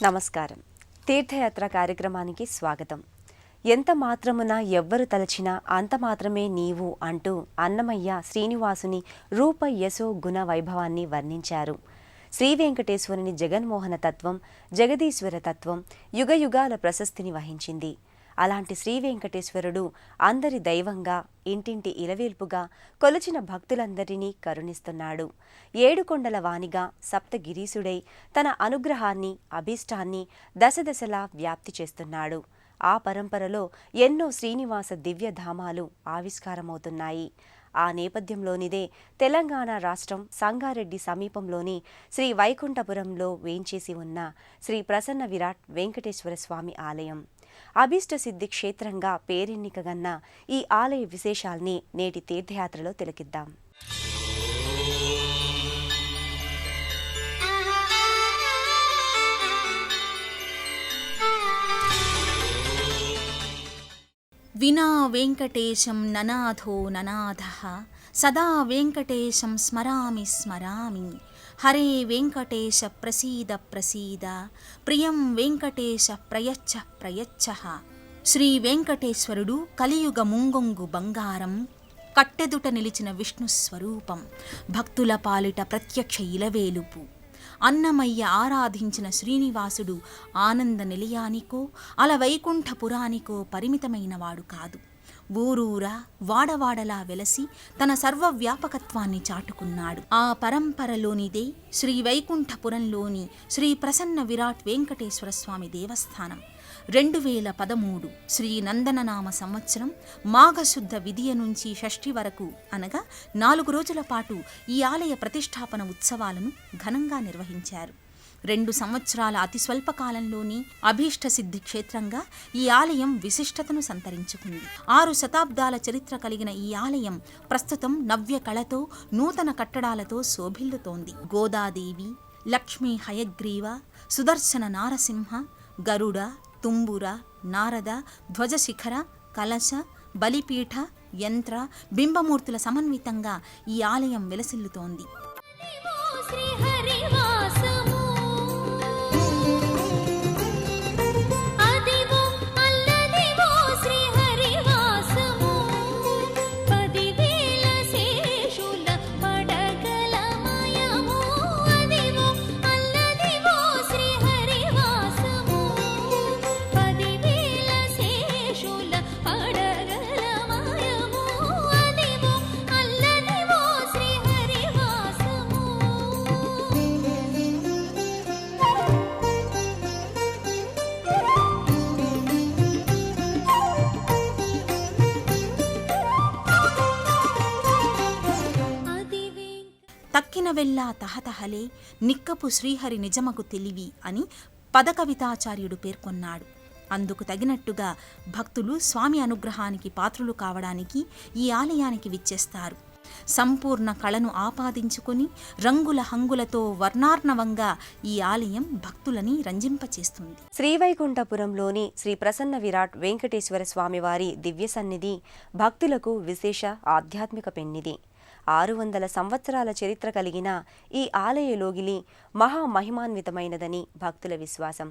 నమస్కారం. తీర్థయాత్ర కార్యక్రమానికి స్వాగతం. ఎంత మాత్రమున ఎవ్వరు తలచినా అంత మాత్రమే నీవు అంటూ అన్నమయ్య శ్రీనివాసుని రూప యశో గుణ వైభవాన్ని వర్ణించారు. శ్రీ వెంకటేశ్వరుని జగన్మోహన తత్వం, జగదీశ్వర తత్వం యుగయుగాల ప్రశస్తిని వహించింది. అలాంటి శ్రీ వెంకటేశ్వరుడు అందరి దైవంగా, ఇంటింటి ఇలవేల్పుగా కొలిచిన భక్తులందరినీ కరుణిస్తున్నాడు. ఏడుకొండల వానిగా సప్తగిరీసుడై తన అనుగ్రహాన్ని, అభీష్టాన్ని దశదశలా వ్యాప్తి చేస్తున్నాడు. ఆ పరంపరలో ఎన్నో శ్రీనివాస దివ్యధామాలు ఆవిష్కారమవుతున్నాయి. ఆ నేపథ్యంలోనిదే తెలంగాణ రాష్ట్రం సంగారెడ్డి సమీపంలోని శ్రీ వైకుంఠపురంలో వేంచేసి ఉన్న శ్రీ ప్రసన్న విరాట్ వెంకటేశ్వర స్వామి ఆలయం. అభీష్ట సిద్ధి క్షేత్రంగా పేరెన్నికగన్న ఈ ఆలయ విశేషాల్ని నేటి తీర్థయాత్రలో తిలకిద్దాం. వినా వెంకటేశం ననాథో ననాథః సదా వెంకటేశం స్మరామి స్మరామి. హరే వెంకటేశ ప్రసీద ప్రసీద, ప్రియం వెంకటేశ ప్రయచ్చ ప్రయచ్చః. శ్రీ వెంకటేశ్వరుడు కలియుగ ముంగొంగు బంగారం, కట్టెదుట నిలిచిన విష్ణు స్వరూపం, భక్తుల పాలిట ప్రత్యక్ష ఇలవేలుపు. అన్నమయ్య ఆరాధించిన శ్రీనివాసుడు ఆనంద నిలయానికో అల వైకుంఠపురానికో పరిమితమైనవాడు కాదు. ఊరూరా వాడవాడలా వెలసి తన సర్వవ్యాపకత్వాన్ని చాటుకున్నాడు. ఆ పరంపరలోనిదే శ్రీ వైకుంఠపురంలోని శ్రీ ప్రసన్న విరాట్ వెంకటేశ్వర స్వామి దేవస్థానం. 2013 శ్రీ నందననామ సంవత్సరం మాఘశుద్ధ విదియ నుంచి షష్ఠి వరకు అనగా 4 రోజుల పాటు ఈ ఆలయ ప్రతిష్టాపన ఉత్సవాలను ఘనంగా నిర్వహించారు. 2 సంవత్సరాల అతి స్వల్పకాలంలోని అభీష్ట సిద్ధి క్షేత్రంగా ఈ ఆలయం విశిష్టతను సంతరించుకుంది. 6 శతాబ్దాల చరిత్ర కలిగిన ఈ ఆలయం ప్రస్తుతం నవ్య కళతో, నూతన కట్టడాలతో శోభిల్లుతోంది. గోదాదేవి, లక్ష్మీ హయగ్రీవ, సుదర్శన నారసింహ, గరుడ, తుంబుర, నారద, ధ్వజశిఖర, కలశ, బలిపీఠ, యంత్ర, బింబమూర్తుల సమన్వితంగా ఈ ఆలయం విలసిల్లుతోంది. తక్కిన వెళ్ళా తహతహలే నిక్కపు శ్రీహరి నిజమకు తెలివి అని పదకవితాచార్యుడు పేర్కొన్నాడు. అందుకు తగినట్టుగా భక్తులు స్వామి అనుగ్రహానికి పాత్రులు కావడానికి ఈ ఆలయానికి విచ్చేస్తారు. సంపూర్ణ కళను ఆపాదించుకుని రంగుల హంగులతో వర్ణార్ణవంగా ఈ ఆలయం భక్తులని రంజింపచేస్తుంది. శ్రీవైకుంఠపురంలోని శ్రీ ప్రసన్న విరాట్ వెంకటేశ్వర స్వామివారి దివ్య సన్నిధి భక్తులకు విశేష ఆధ్యాత్మిక పెన్నిది. 600 సంవత్సరాల చరిత్ర కలిగిన ఈ ఆలయలోగిలి మహామహిమాన్వితమైనదని భక్తుల విశ్వాసం.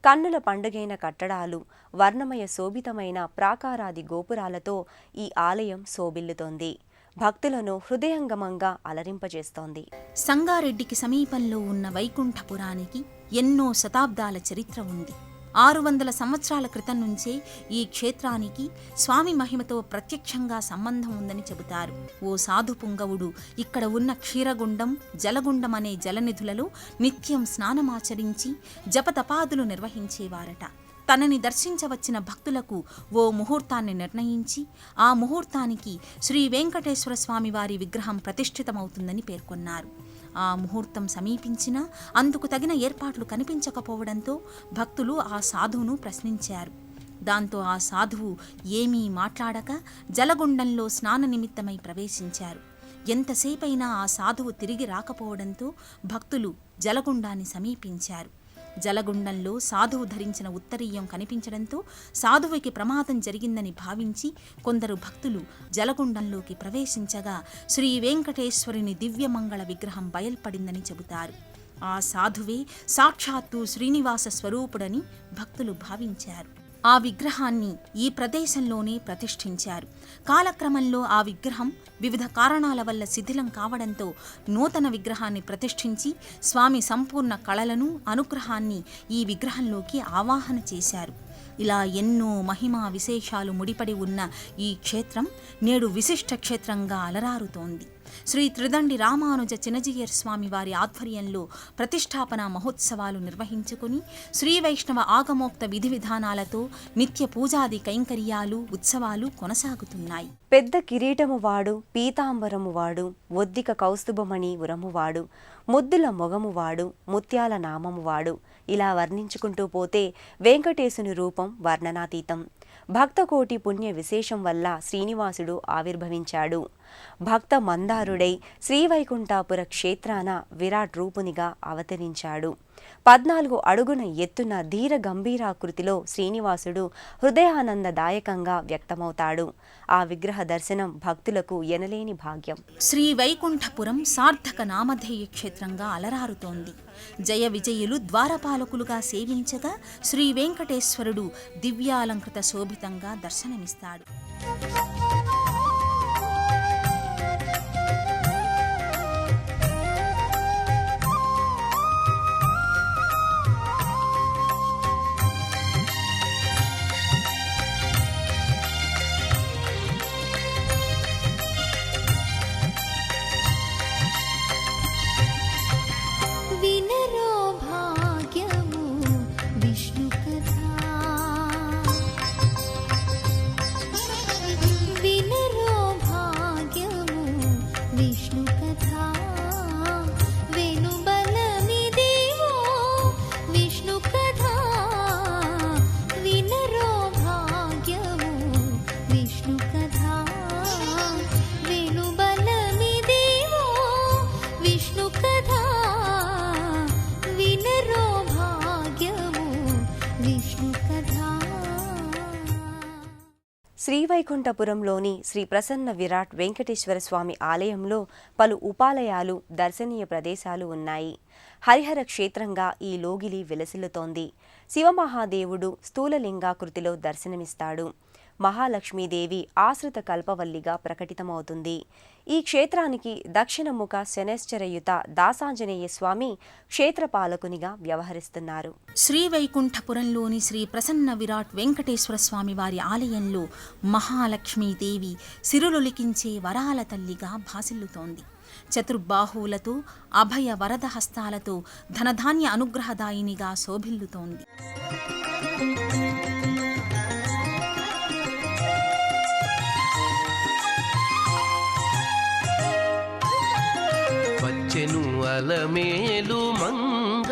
కన్నుల పండుగైన కట్టడాలు, వర్ణమయ శోభితమైన ప్రాకారాది గోపురాలతో ఈ ఆలయం శోభిల్లుతోంది. భక్తులను హృదయంగమంగా అలరింపజేస్తోంది. సంగారెడ్డికి సమీపంలో ఉన్న వైకుంఠపురానికి ఎన్నో శతాబ్దాల చరిత్ర ఉంది. 600 సంవత్సరాల క్రితం నుంచే ఈ క్షేత్రానికి స్వామి మహిమతో ప్రత్యక్షంగా సంబంధం ఉందని చెబుతారు. ఓ సాధు పుంగవుడు ఇక్కడ ఉన్న క్షీరగుండం, జలగుండం అనే జలనిధులలో నిత్యం స్నానమాచరించి జపతపాదులు నిర్వహించేవారట. తనని దర్శించవచ్చిన భక్తులకు ఓ ముహూర్తాన్ని నిర్ణయించి ఆ ముహూర్తానికి శ్రీ వెంకటేశ్వర స్వామి వారి విగ్రహం ప్రతిష్ఠితమవుతుందని పేర్కొన్నారు. ఆ ముహూర్తం సమీపించినా అందుకు తగిన ఏర్పాట్లు కనిపించకపోవడంతో భక్తులు ఆ సాధువును ప్రశ్నించారు. దాంతో ఆ సాధువు ఏమీ మాట్లాడక జలగుండంలో స్నాన నిమిత్తమై ప్రవేశించారు. ఎంతసేపైనా ఆ సాధువు తిరిగి రాకపోవడంతో భక్తులు జలగుండాన్ని సమీపించారు. జలగుండంలో సాధువు ధరించిన ఉత్తరీయం కనిపించడంతో సాధువుకి ప్రమాదం జరిగిందని భావించి కొందరు భక్తులు జలగుండంలోకి ప్రవేశించగా శ్రీ వెంకటేశ్వరుని దివ్యమంగళ విగ్రహం బయల్పడిందని చెబుతారు. ఆ సాధువే సాక్షాత్తు శ్రీనివాస స్వరూపుడని భక్తులు భావించారు. ఆ విగ్రహాన్ని ఈ ప్రదేశంలోనే ప్రతిష్ఠించారు. కాలక్రమంలో ఆ విగ్రహం వివిధ కారణాల వల్ల శిథిలం కావడంతో నూతన విగ్రహాన్ని ప్రతిష్ఠించి స్వామి సంపూర్ణ కళలను, అనుగ్రహాన్ని ఈ విగ్రహంలోకి ఆవాహన చేశారు. ఇలా ఎన్నో మహిమా విశేషాలు ముడిపడి ఉన్న ఈ క్షేత్రం నేడు విశిష్ట క్షేత్రంగా అలరారుతోంది. శ్రీ త్రిదండి రామానుజ చినజీయర్ స్వామి వారి ఆధ్వర్యంలో ప్రతిష్టాపన మహోత్సవాలు నిర్వహించుకుని శ్రీ వైష్ణవ ఆగమోక్త విధి విధానాలతో నిత్య పూజాది కైంకర్యాలు, ఉత్సవాలు కొనసాగుతున్నాయి. పెద్ద కిరీటము వాడు, పీతాంబరము వాడు, ఒద్దిక కౌస్తుభమణి ఉరమువాడు, ముద్దుల మొగమువాడు, ముత్యాల నామమువాడు, ఇలా వర్ణించుకుంటూ పోతే వెంకటేశుని రూపం వర్ణనాతీతం. భక్తకోటి పుణ్య విశేషం వల్ల శ్రీనివాసుడు ఆవిర్భవించాడు. భక్త మందారుడై శ్రీవైకుంఠాపుర క్షేత్రాన విరాట్ రూపునిగా అవతరించాడు. 14 అడుగున ఎత్తున ధీర గంభీరాకృతిలో శ్రీనివాసుడు హృదయానందదాయకంగా వ్యక్తమవుతాడు. ఆ విగ్రహ దర్శనం భక్తులకు ఎనలేని భాగ్యం. శ్రీ వైకుంఠపురం సార్థక నామధేయ క్షేత్రంగా అలరారుతోంది. జయ విజయులు ద్వారపాలకులుగా సేవించగా శ్రీ వెంకటేశ్వరుడు దివ్యాలంకృత శోభితంగా దర్శనమిస్తాడు. శ్రీవైకుంఠపురంలోని శ్రీ ప్రసన్న విరాట్ వెంకటేశ్వర స్వామి ఆలయంలో పలు ఉపాలయాలు, దర్శనీయ ప్రదేశాలు ఉన్నాయి. హరిహర క్షేత్రంగా ఈ లోగిలి విలసిల్లుతోంది. శివమహాదేవుడు స్థూలలింగాకృతిలో దర్శనమిస్తాడు. మహాలక్ష్మీదేవి ఆశ్రిత కల్పవల్లిగా ప్రకటితమవుతుంది. ఈ క్షేత్రానికి దక్షిణముఖ శనైశ్చరయుత దాసాంజనేయ స్వామి క్షేత్రపాలకునిగా వ్యవహరిస్తున్నారు. శ్రీవైకుంఠపురంలోని శ్రీ ప్రసన్న విరాట్ వెంకటేశ్వర స్వామి వారి ఆలయంలో మహాలక్ష్మీదేవి సిరులొలికించే వరాల తల్లిగా భాసిల్లుతోంది. చతుర్బాహువులతో, అభయ వరద హస్తాలతో ధనధాన్య అనుగ్రహదాయినిగా శోభిల్లుతోంది. వచ్చెను అలమేలు మంగ,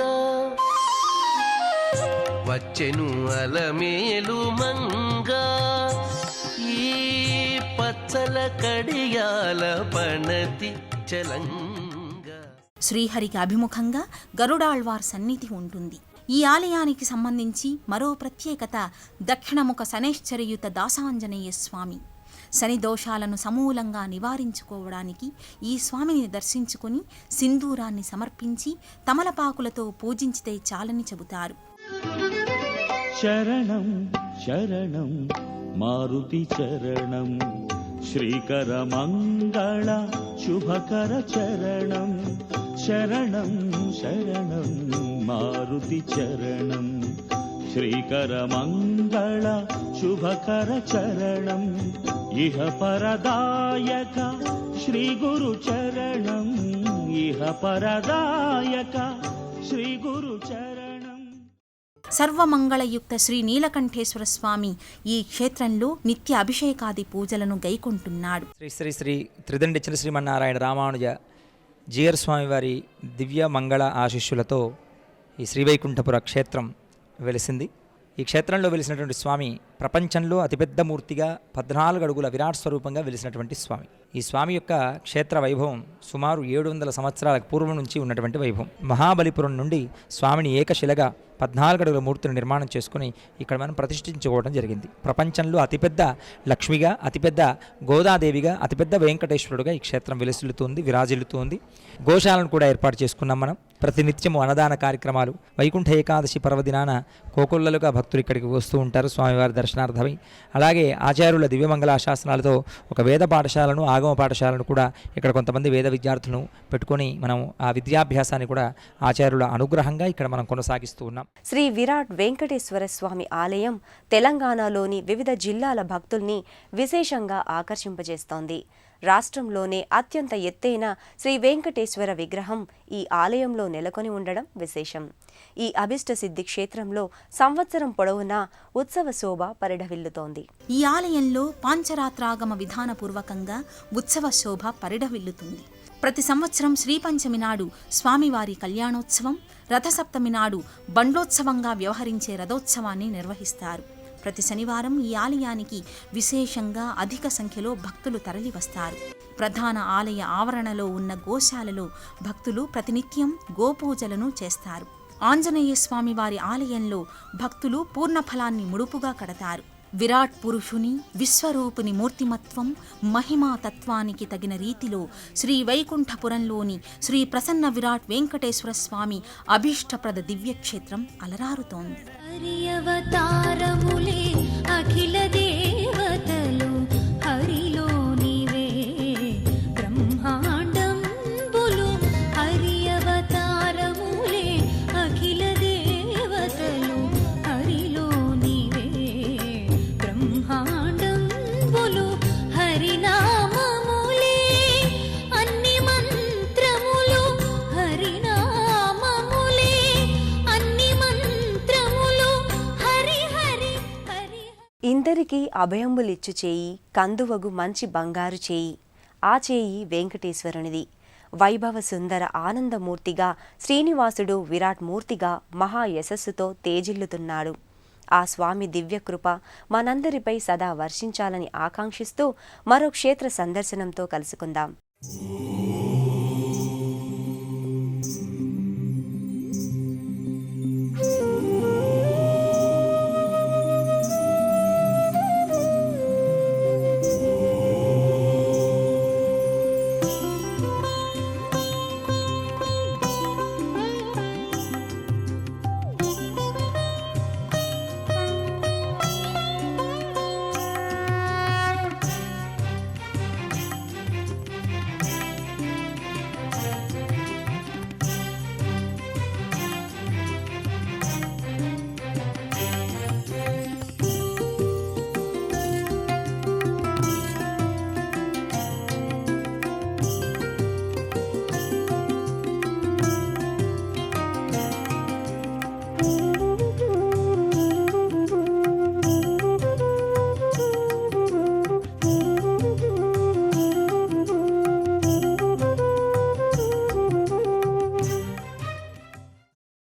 వచ్చెను అలమేలు మంగ, ఈ పచ్చల కడియాల పణతి చలంగ. శ్రీహరికి అభిముఖంగా గరుడాళ్వార్ సన్నిధి ఉంటుంది. ఈ ఆలయానికి సంబంధించి మరో ప్రత్యేకత దక్షిణముఖ శనైశ్చరయుత దాసాంజనేయ స్వామి. శని దోషాలను సమూలంగా నివారించుకోవడానికి ఈ స్వామిని దర్శించుకుని సింధూరాన్ని సమర్పించి తమలపాకులతో పూజించితే చాలని చెబుతారు. శరణం శరణం మారుతి చరణం, శ్రీకర మంగళ శుభకర చరణం. శరణం శరణం మారుతి చరణం, శ్రీకర మంగళ శుభకర చరణం. ఇహ పరదాయక శ్రీ గురు చరణం, ఇహ పరదాయక శ్రీ గురు చరణం. సర్వమంగళయుక్త శ్రీ నీలకంఠేశ్వర స్వామి ఈ క్షేత్రంలో నిత్య అభిషేకాది పూజలను గైకొంటున్నాడు. శ్రీ శ్రీ శ్రీ త్రిదండి శ్రీమన్నారాయణ రామానుజ జీయర్ స్వామి వారి దివ్య మంగళ ఆశీస్సులతో ఈ శ్రీవైకుంఠపుర క్షేత్రం వెలిసింది. ఈ క్షేత్రంలో వెలిసినటువంటి స్వామి ప్రపంచంలో అతిపెద్ద మూర్తిగా 14 అడుగుల విరాట్ స్వరూపంగా వెలిసినటువంటి స్వామి. ఈ స్వామి యొక్క క్షేత్ర వైభవం సుమారు 700 సంవత్సరాల పూర్వం నుంచి ఉన్నటువంటి వైభవం. మహాబలిపురం నుండి స్వామిని ఏకశిలగా 14 అడుగుల మూర్తిని నిర్మాణం చేసుకుని ఇక్కడ మనం ప్రతిష్ఠించుకోవడం జరిగింది. ప్రపంచంలో అతిపెద్ద లక్ష్మిగా, అతిపెద్ద గోదాదేవిగా, అతిపెద్ద వెంకటేశ్వరుడుగా ఈ క్షేత్రం విలసిల్లుతుంది, విరాజిల్లుతుంది. గోశాలను కూడా ఏర్పాటు చేసుకున్నాం మనం. ప్రతినిత్యము అన్నదాన కార్యక్రమాలు, వైకుంఠ ఏకాదశి పర్వదినాన కోకొల్లలుగా భక్తులు ఇక్కడికి వస్తూ ఉంటారు స్వామివారి దర్శనార్థమై. అలాగే ఆచార్యుల దివ్యమంగళాశాసనాలతో ఒక వేద పాఠశాలను, ఆగమ పాఠశాలను కూడా ఇక్కడ కొంతమంది వేద విద్యార్థులను పెట్టుకొని మనం ఆ విద్యాభ్యాసాన్ని కూడా ఆచార్యుల అనుగ్రహంగా ఇక్కడ మనం కొనసాగిస్తూ ఉన్నాం. శ్రీ విరాట్ వెంకటేశ్వర స్వామి ఆలయం తెలంగాణలోని వివిధ జిల్లాల భక్తుల్ని విశేషంగా ఆకర్షింపజేస్తోంది. రాష్ట్రంలోనే అత్యంత ఎత్తైన శ్రీ వెంకటేశ్వర విగ్రహం ఈ ఆలయంలో నెలకొని ఉండడం విశేషం. ఈ అభిష్ట సిద్ధి క్షేత్రంలో సంవత్సరం పొడవునా ఉత్సవ శోభ పరిఢవిల్లుతోంది. ఈ ఆలయంలో పాంచరాత్రాగమ విధానపూర్వకంగా ఉత్సవ శోభ పరిఢవిల్లుతుంది. ప్రతి సంవత్సరం శ్రీపంచమి నాడు స్వామివారి కళ్యాణోత్సవం, రథసప్తమి నాడు బండ్లోత్సవంగా వ్యవహరించే రథోత్సవాన్ని నిర్వహిస్తారు. ప్రతి శనివారం ఈ ఆలయానికి విశేషంగా అధిక సంఖ్యలో భక్తులు తరలివస్తారు. ప్రధాన ఆలయ ఆవరణలో ఉన్న గోశాలలో భక్తులు ప్రతినిత్యం గోపూజలను చేస్తారు. ఆంజనేయ స్వామి వారి ఆలయంలో భక్తులు పూర్ణఫలాన్ని ముడుపుగా కడతారు. విరాట్ పురుషుని, విశ్వరూపుని మూర్తిమత్వం, మహిమా తత్వానికి తగిన రీతిలో శ్రీ వైకుంఠపురంలోని శ్రీ ప్రసన్న విరాట్ వెంకటేశ్వర స్వామి అభీష్టప్రద దివ్యక్షేత్రం అలరారుతోంది. హరియవతారములే అఖిల దేవతలు హరిలో నీవే బ్రహ్మాండంబులు. హరియవతారములే అఖిల దేవతలు హరిలో నీవే బ్రహ్మాండంబులు. హరినామములే అన్ని మంత్రములు. హరినామములే అన్ని మంత్రములు. హరి హరి హరి. ఇందరికీ అభయంబులిచ్చు చేయి, కందువగు మంచి బంగారు చేయి. ఆ చేయి వెంకటేశ్వరునిది. వైభవ సుందర ఆనందమూర్తిగా శ్రీనివాసుడు విరాట్ మూర్తిగా మహా యశస్సుతో తేజిల్లుతున్నాడు. ఆ స్వామి దివ్యకృప మనందరిపై సదా వర్షించాలని ఆకాంక్షిస్తూ మరో క్షేత్ర సందర్శనంతో కలుసుకుందాం.